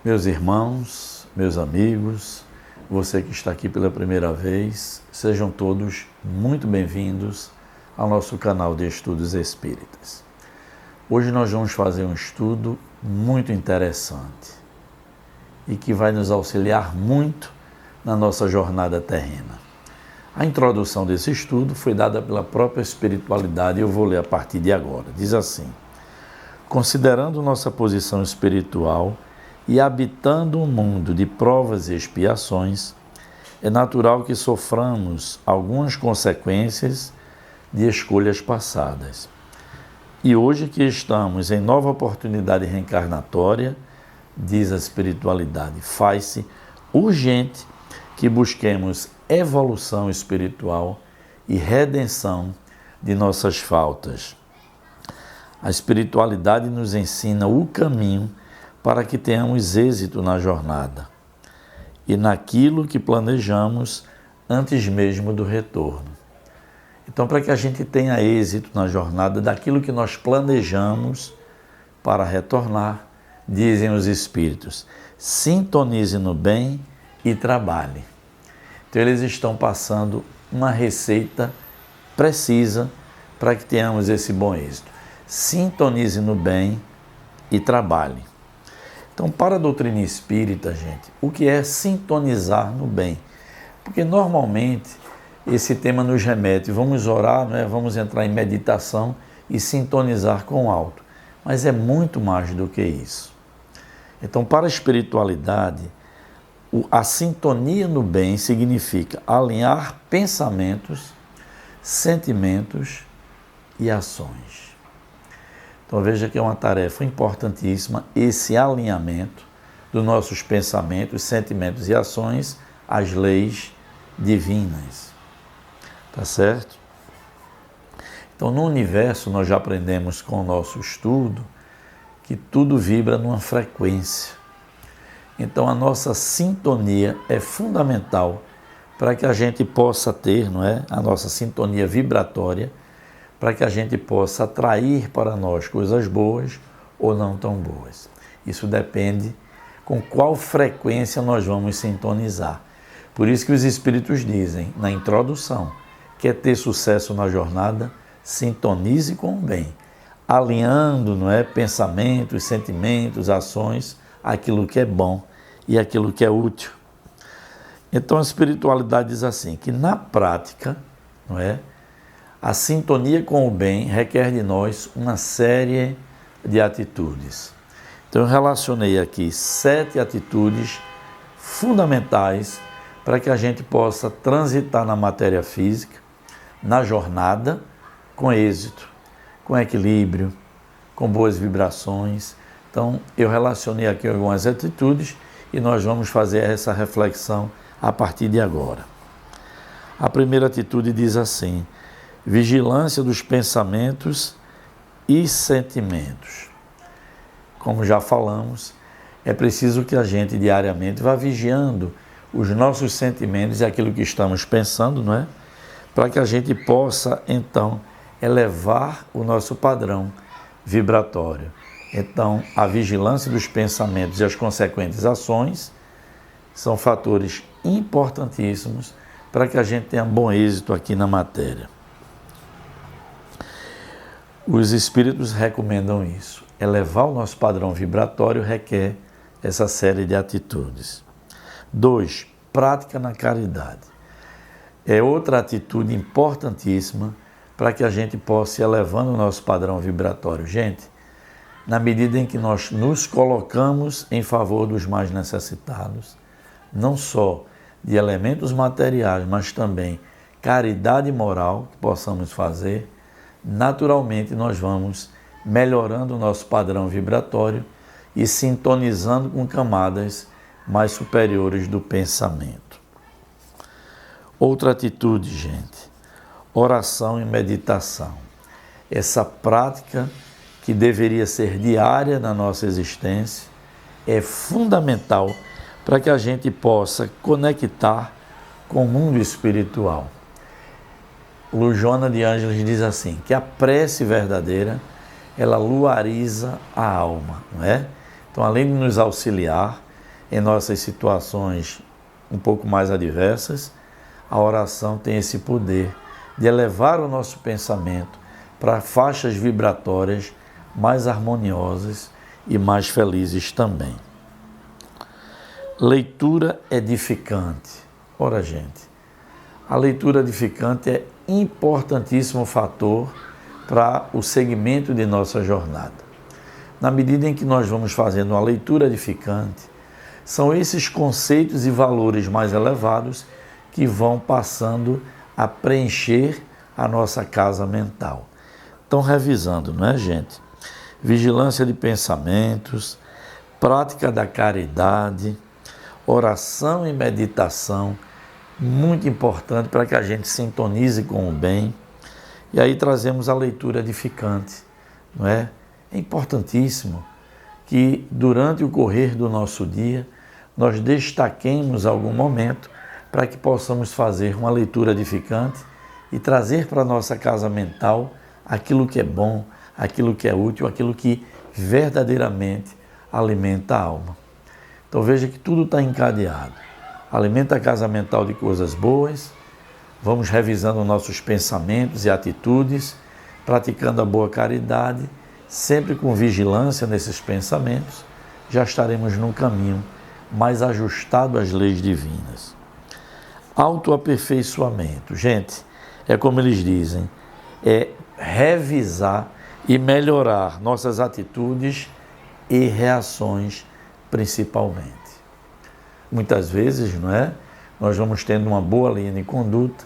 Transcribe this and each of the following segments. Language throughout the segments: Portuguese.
Meus irmãos, meus amigos, você que está aqui pela primeira vez, sejam todos muito bem-vindos ao nosso canal de Estudos Espíritas. Hoje nós vamos fazer um estudo muito interessante e que vai nos auxiliar muito na nossa jornada terrena. A introdução desse estudo foi dada pela própria espiritualidade e eu vou ler a partir de agora. Diz assim: considerando nossa posição espiritual e habitando um mundo de provas e expiações, é natural que soframos algumas consequências de escolhas passadas. E hoje que estamos em nova oportunidade reencarnatória, diz a espiritualidade, faz-se urgente que busquemos evolução espiritual e redenção de nossas faltas. A espiritualidade nos ensina o caminho para que tenhamos êxito na jornada e naquilo que planejamos antes mesmo do retorno. Então, para que a gente tenha êxito na jornada daquilo que nós planejamos para retornar, dizem os Espíritos, sintonize no bem e trabalhe. Então, eles estão passando uma receita precisa para que tenhamos esse bom êxito. Sintonize no bem e trabalhe. Então, para a doutrina espírita, gente, o que é sintonizar no bem? Porque normalmente esse tema nos remete, vamos orar, né? Vamos entrar em meditação e sintonizar com o alto. Mas é muito mais do que isso. Então, para a espiritualidade, a sintonia no bem significa alinhar pensamentos, sentimentos e ações. Então veja que é uma tarefa importantíssima esse alinhamento dos nossos pensamentos, sentimentos e ações às leis divinas. Tá certo? Então no universo nós já aprendemos com o nosso estudo que tudo vibra numa frequência. Então a nossa sintonia é fundamental para que a gente possa ter, não é, a nossa sintonia vibratória, para que a gente possa atrair para nós coisas boas ou não tão boas. Isso depende com qual frequência nós vamos sintonizar. Por isso que os Espíritos dizem, na introdução, quer ter sucesso na jornada, sintonize com o bem, alinhando, não é, pensamentos, sentimentos, ações, aquilo que é bom e aquilo que é útil. Então a espiritualidade diz assim, que na prática, não é, a sintonia com o bem requer de nós uma série de atitudes. Então eu relacionei aqui 7 atitudes fundamentais para que a gente possa transitar na matéria física, na jornada, com êxito, com equilíbrio, com boas vibrações. Então eu relacionei aqui algumas atitudes e nós vamos fazer essa reflexão a partir de agora. A primeira atitude diz assim: vigilância dos pensamentos e sentimentos. Como já falamos, é preciso que a gente diariamente vá vigiando os nossos sentimentos e aquilo que estamos pensando, não é? Para que a gente possa, então, elevar o nosso padrão vibratório. Então, a vigilância dos pensamentos e as consequentes ações são fatores importantíssimos para que a gente tenha bom êxito aqui na matéria. Os Espíritos recomendam isso. Elevar o nosso padrão vibratório requer essa série de atitudes. 2. Prática na caridade. É outra atitude importantíssima para que a gente possa ir elevando o nosso padrão vibratório. Gente, na medida em que nós nos colocamos em favor dos mais necessitados, não só de elementos materiais, mas também caridade moral que possamos fazer, naturalmente nós vamos melhorando o nosso padrão vibratório e sintonizando com camadas mais superiores do pensamento. Outra atitude, gente, oração e meditação. Essa prática que deveria ser diária na nossa existência é fundamental para que a gente possa conectar com o mundo espiritual. Joana de Ângeles diz assim, que a prece verdadeira, ela luariza a alma, não é? Então, além de nos auxiliar, em nossas situações um pouco mais adversas, a oração tem esse poder de elevar o nosso pensamento para faixas vibratórias mais harmoniosas e mais felizes também. Leitura edificante. Ora, gente, a leitura edificante é importantíssimo fator para o segmento de nossa jornada. Na medida em que nós vamos fazendo uma leitura edificante, são esses conceitos e valores mais elevados que vão passando a preencher a nossa casa mental. Então, revisando, não é, gente? Vigilância de pensamentos, prática da caridade, oração e meditação, muito importante para que a gente sintonize com o bem. E aí trazemos a leitura edificante, não é? É importantíssimo que durante o correr do nosso dia nós destaquemos algum momento para que possamos fazer uma leitura edificante e trazer para a nossa casa mental aquilo que é bom, aquilo que é útil, aquilo que verdadeiramente alimenta a alma. Então veja que tudo está encadeado. Alimenta a casa mental de coisas boas, vamos revisando nossos pensamentos e atitudes, praticando a boa caridade, sempre com vigilância nesses pensamentos, já estaremos num caminho mais ajustado às leis divinas. Autoaperfeiçoamento. Gente, é como eles dizem, é revisar e melhorar nossas atitudes e reações principalmente. Muitas vezes, não é? Nós vamos tendo uma boa linha de conduta,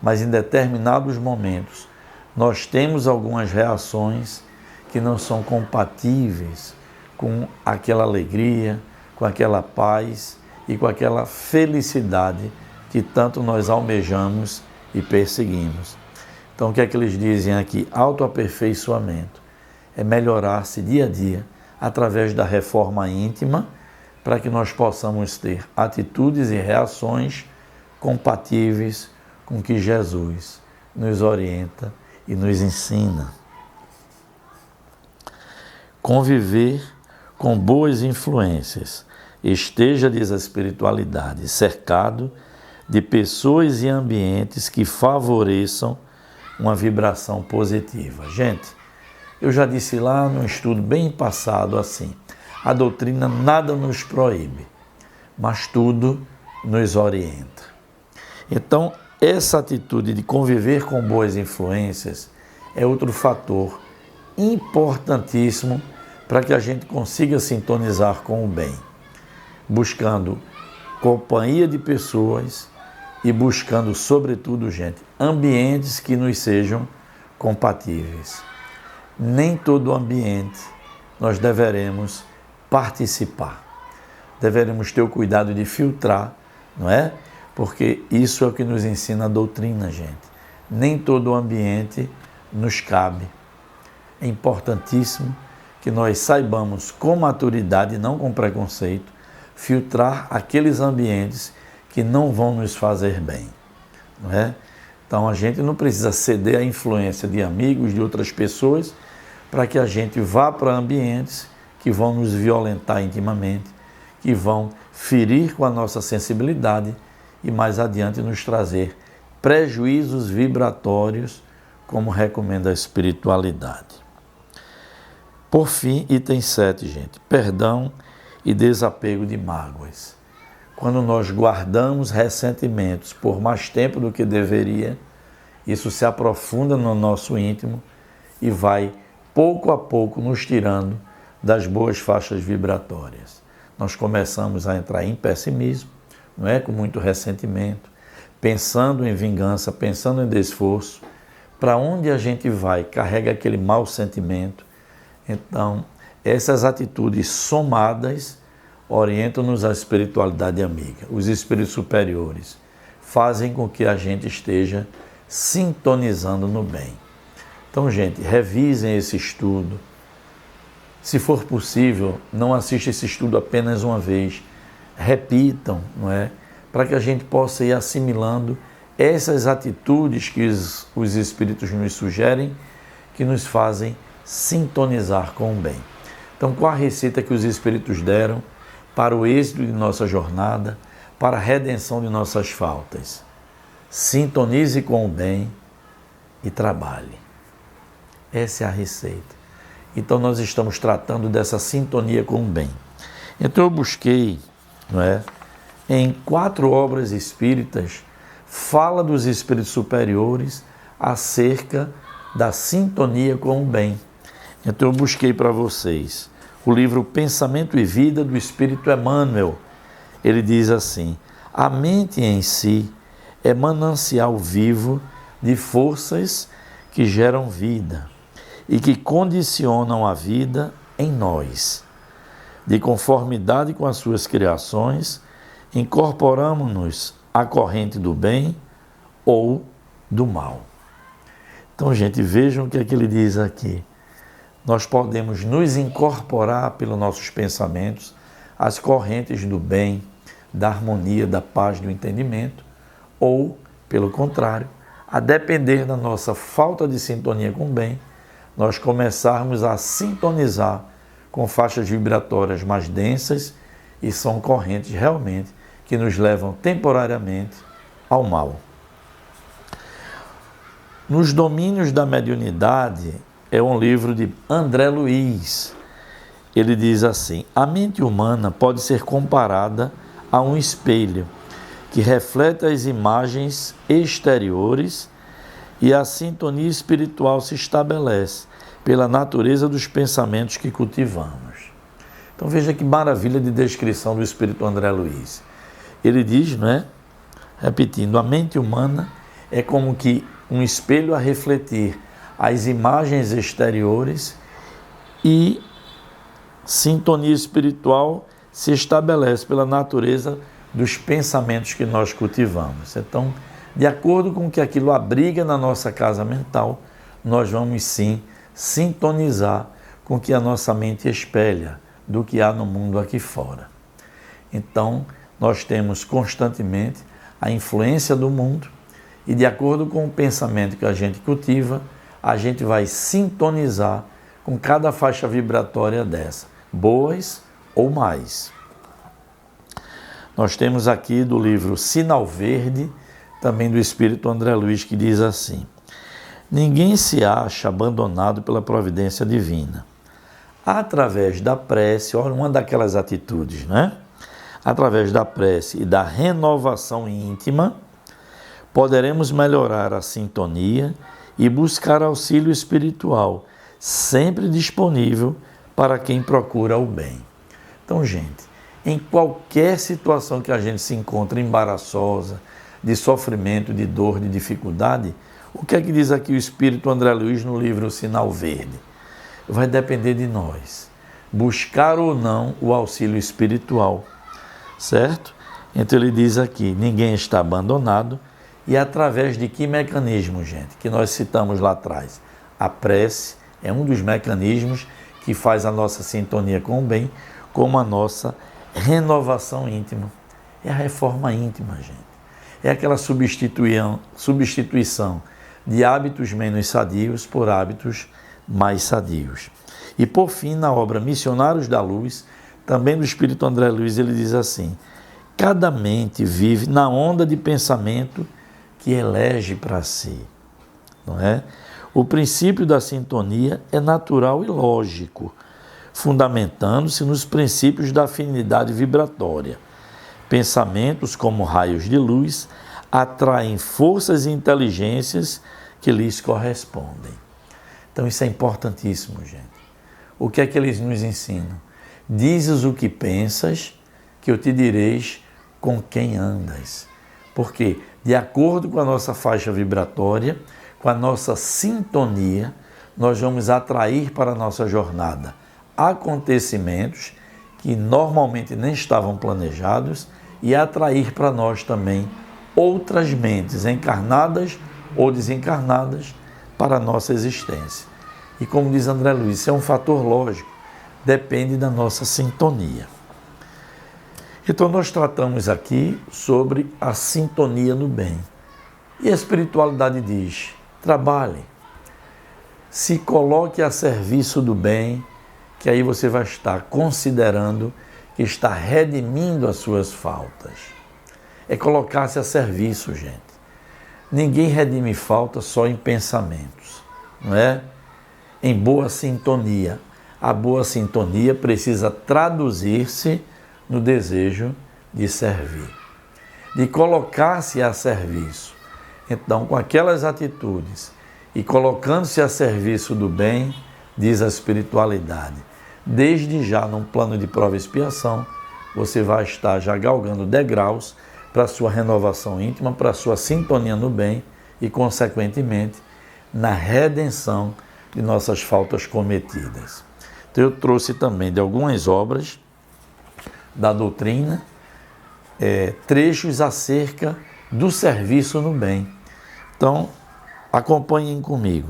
mas em determinados momentos nós temos algumas reações que não são compatíveis com aquela alegria, com aquela paz e com aquela felicidade que tanto nós almejamos e perseguimos. Então, o que é que eles dizem aqui? Autoaperfeiçoamento é melhorar-se dia a dia através da reforma íntima, para que nós possamos ter atitudes e reações compatíveis com o que Jesus nos orienta e nos ensina. Conviver com boas influências. Esteja, diz a espiritualidade, cercado de pessoas e ambientes que favoreçam uma vibração positiva. Gente, eu já disse lá num estudo bem passado assim, a doutrina nada nos proíbe, mas tudo nos orienta. Então, essa atitude de conviver com boas influências é outro fator importantíssimo para que a gente consiga sintonizar com o bem, buscando companhia de pessoas e buscando, sobretudo, gente, ambientes que nos sejam compatíveis. Nem todo ambiente nós deveremos participar. Deveremos ter o cuidado de filtrar, não é? Porque isso é o que nos ensina a doutrina, gente. Nem todo ambiente nos cabe. É importantíssimo que nós saibamos com maturidade, não com preconceito, filtrar aqueles ambientes que não vão nos fazer bem, não é? Então a gente não precisa ceder à influência de amigos, de outras pessoas, para que a gente vá para ambientes que vão nos violentar intimamente, que vão ferir com a nossa sensibilidade e mais adiante nos trazer prejuízos vibratórios, como recomenda a espiritualidade. Por fim, item 7, gente, perdão e desapego de mágoas. Quando nós guardamos ressentimentos por mais tempo do que deveria, isso se aprofunda no nosso íntimo e vai pouco a pouco nos tirando das boas faixas vibratórias. Nós começamos a entrar em pessimismo, não é? Com muito ressentimento, pensando em vingança, pensando em desforço. Para onde a gente vai, carrega aquele mau sentimento. Então, essas atitudes somadas orientam-nos à espiritualidade amiga. Os espíritos superiores fazem com que a gente esteja sintonizando no bem. Então, gente, revisem esse estudo. Se for possível, não assista esse estudo apenas uma vez. Repitam, não é? Para que a gente possa ir assimilando essas atitudes que os espíritos nos sugerem, que nos fazem sintonizar com o bem. Então, qual a receita que os espíritos deram? para o êxito de nossa jornada, para a redenção de nossas faltas. Sintonize com o bem e trabalhe. Essa é a receita. Então nós estamos tratando dessa sintonia com o bem. Então eu busquei, em 4 obras espíritas, fala dos espíritos superiores acerca da sintonia com o bem. Então eu busquei para vocês o livro Pensamento e Vida do Espírito Emmanuel. Ele diz assim: a mente em si é manancial vivo de forças que geram vida e que condicionam a vida em nós. De conformidade com as suas criações, incorporamos-nos à corrente do bem ou do mal. Então, gente, vejam o que é que ele diz aqui. Nós podemos nos incorporar pelos nossos pensamentos às correntes do bem, da harmonia, da paz, do entendimento, ou, pelo contrário, a depender da nossa falta de sintonia com o bem, nós começarmos a sintonizar com faixas vibratórias mais densas e são correntes realmente que nos levam temporariamente ao mal. Nos Domínios da Mediunidade é um livro de André Luiz. Ele diz assim: a mente humana pode ser comparada a um espelho que reflete as imagens exteriores e a sintonia espiritual se estabelece pela natureza dos pensamentos que cultivamos. Então veja que maravilha de descrição do Espírito André Luiz. Ele diz, repetindo, a mente humana é como que um espelho a refletir as imagens exteriores e sintonia espiritual se estabelece pela natureza dos pensamentos que nós cultivamos. Então, de acordo com o que aquilo abriga na nossa casa mental, nós vamos sim sintonizar com o que a nossa mente espelha do que há no mundo aqui fora. Então, nós temos constantemente a influência do mundo e, de acordo com o pensamento que a gente cultiva, a gente vai sintonizar com cada faixa vibratória dessa, boas ou mais. Nós temos aqui do livro Sinal Verde, também do Espírito André Luiz, que diz assim: ninguém se acha abandonado pela providência divina. Através da prece, olha, uma daquelas atitudes, através da prece e da renovação íntima, poderemos melhorar a sintonia e buscar auxílio espiritual, sempre disponível para quem procura o bem. Então, gente, em qualquer situação que a gente se encontre embaraçosa, de sofrimento, de dor, de dificuldade, o que é que diz aqui o Espírito André Luiz no livro Sinal Verde? Vai depender de nós, buscar ou não o auxílio espiritual, certo? Então ele diz aqui, ninguém está abandonado, e através de que mecanismo, gente? Que nós citamos lá atrás. A prece é um dos mecanismos que faz a nossa sintonia com o bem, como a nossa renovação íntima. É a reforma íntima, gente. É aquela substituição de hábitos menos sadios por hábitos mais sadios. E por fim, na obra Missionários da Luz, também do Espírito André Luiz, ele diz assim: cada mente vive na onda de pensamento que elege para si, não é? O princípio da sintonia é natural e lógico, fundamentando-se nos princípios da afinidade vibratória. Pensamentos como raios de luz atraem forças e inteligências que lhes correspondem. Então isso é importantíssimo, gente. O que é que eles nos ensinam? Dizes o que pensas, que eu te direis com quem andas. Porque, de acordo com a nossa faixa vibratória, com a nossa sintonia, nós vamos atrair para a nossa jornada acontecimentos que normalmente nem estavam planejados e atrair para nós também outras mentes encarnadas ou desencarnadas para a nossa existência. E como diz André Luiz, isso é um fator lógico, depende da nossa sintonia. Então nós tratamos aqui sobre a sintonia no bem. E a espiritualidade diz: trabalhe, se coloque a serviço do bem, que aí você vai estar considerando está redimindo as suas faltas. É colocar-se a serviço, gente. Ninguém redime falta só em pensamentos, não é? Em boa sintonia. A boa sintonia precisa traduzir-se no desejo de servir, de colocar-se a serviço. Então, com aquelas atitudes e colocando-se a serviço do bem, diz a espiritualidade, desde já num plano de prova e expiação, você vai estar já galgando degraus para a sua renovação íntima, para a sua sintonia no bem e, consequentemente, na redenção de nossas faltas cometidas. Então, eu trouxe também de algumas obras da doutrina, trechos acerca do serviço no bem. Então, acompanhem comigo.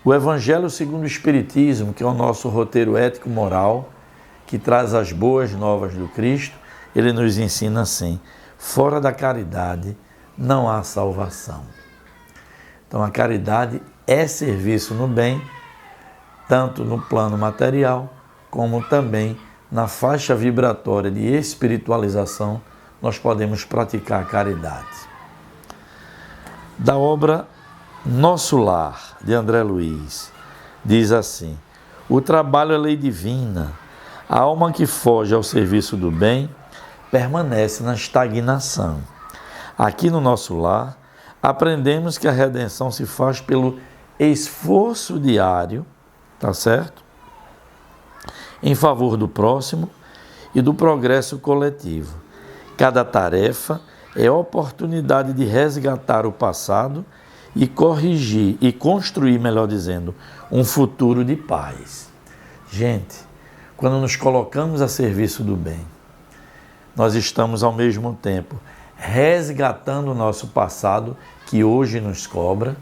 O Evangelho segundo o Espiritismo, que é o nosso roteiro ético-moral, que traz as boas novas do Cristo, ele nos ensina assim: fora da caridade não há salvação. Então, a caridade é serviço no bem, tanto no plano material, como também na faixa vibratória de espiritualização, nós podemos praticar a caridade. Da obra Nosso Lar, de André Luiz, diz assim: o trabalho é lei divina, a alma que foge ao serviço do bem permanece na estagnação. Aqui no Nosso Lar, aprendemos que a redenção se faz pelo esforço diário, tá certo? Em favor do próximo e do progresso coletivo. Cada tarefa é oportunidade de resgatar o passado e corrigir e construir, melhor dizendo, um futuro de paz. Gente, quando nos colocamos a serviço do bem, nós estamos ao mesmo tempo resgatando o nosso passado, que hoje nos cobra,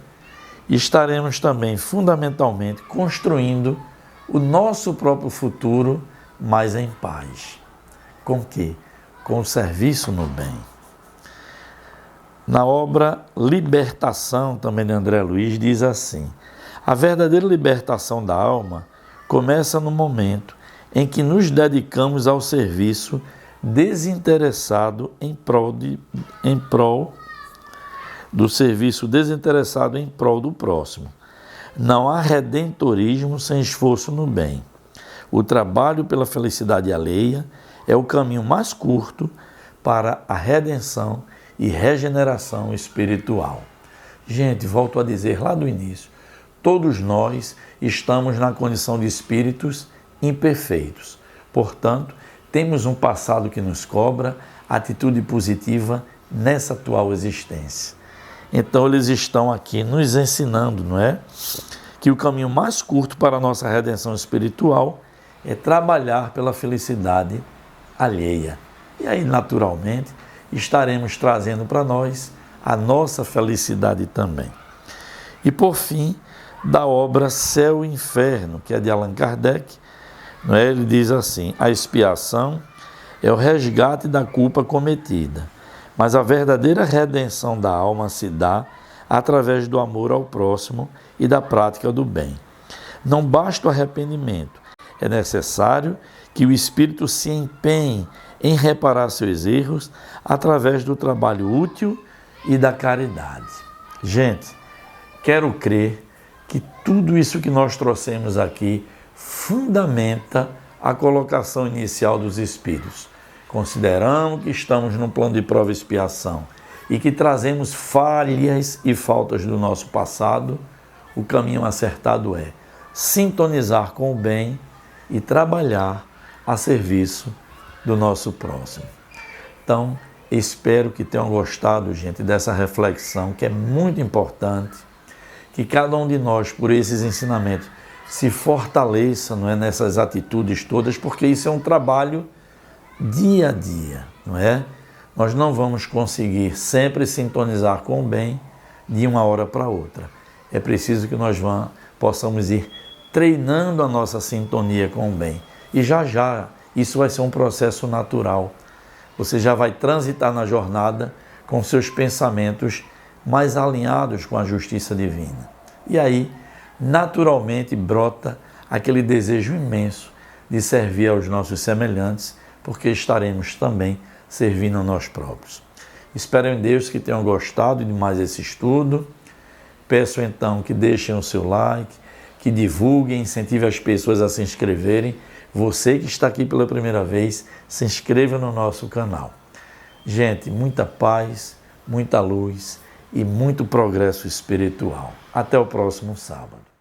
e estaremos também fundamentalmente construindo o nosso próprio futuro, mas em paz. Com quê? Com o serviço no bem. Na obra Libertação, também de André Luiz, diz assim: a verdadeira libertação da alma começa no momento em que nos dedicamos ao serviço desinteressado em prol do serviço desinteressado em prol do próximo. Não há redentorismo sem esforço no bem. O trabalho pela felicidade alheia é o caminho mais curto para a redenção e regeneração espiritual. Gente, volto a dizer lá do início, todos nós estamos na condição de espíritos imperfeitos. Portanto, temos um passado que nos cobra atitude positiva nessa atual existência. Então, eles estão aqui nos ensinando, não é? Que o caminho mais curto para a nossa redenção espiritual é trabalhar pela felicidade alheia. E aí, naturalmente, estaremos trazendo para nós a nossa felicidade também. E, por fim, da obra Céu e Inferno, que é de Allan Kardec, não é? Ele diz assim: a expiação é o resgate da culpa cometida, mas a verdadeira redenção da alma se dá através do amor ao próximo e da prática do bem. Não basta o arrependimento, é necessário que o espírito se empenhe em reparar seus erros através do trabalho útil e da caridade. Gente, quero crer que tudo isso que nós trouxemos aqui fundamenta a colocação inicial dos espíritos. Consideramos que estamos num plano de prova e expiação e que trazemos falhas e faltas do nosso passado, o caminho acertado é sintonizar com o bem e trabalhar a serviço do nosso próximo. Então, espero que tenham gostado, gente, dessa reflexão que é muito importante, que cada um de nós, por esses ensinamentos, se fortaleça, não é, nessas atitudes todas, porque isso é um trabalho dia a dia, não é? Nós não vamos conseguir sempre sintonizar com o bem de uma hora para outra. É preciso que nós possamos ir treinando a nossa sintonia com o bem. E já isso vai ser um processo natural. Você já vai transitar na jornada com seus pensamentos mais alinhados com a justiça divina. E aí, naturalmente, brota aquele desejo imenso de servir aos nossos semelhantes, porque estaremos também servindo a nós próprios. Espero em Deus que tenham gostado de mais esse estudo. Peço então que deixem o seu like, que divulguem, incentive as pessoas a se inscreverem. Você que está aqui pela primeira vez, se inscreva no nosso canal. Gente, muita paz, muita luz e muito progresso espiritual. Até o próximo sábado.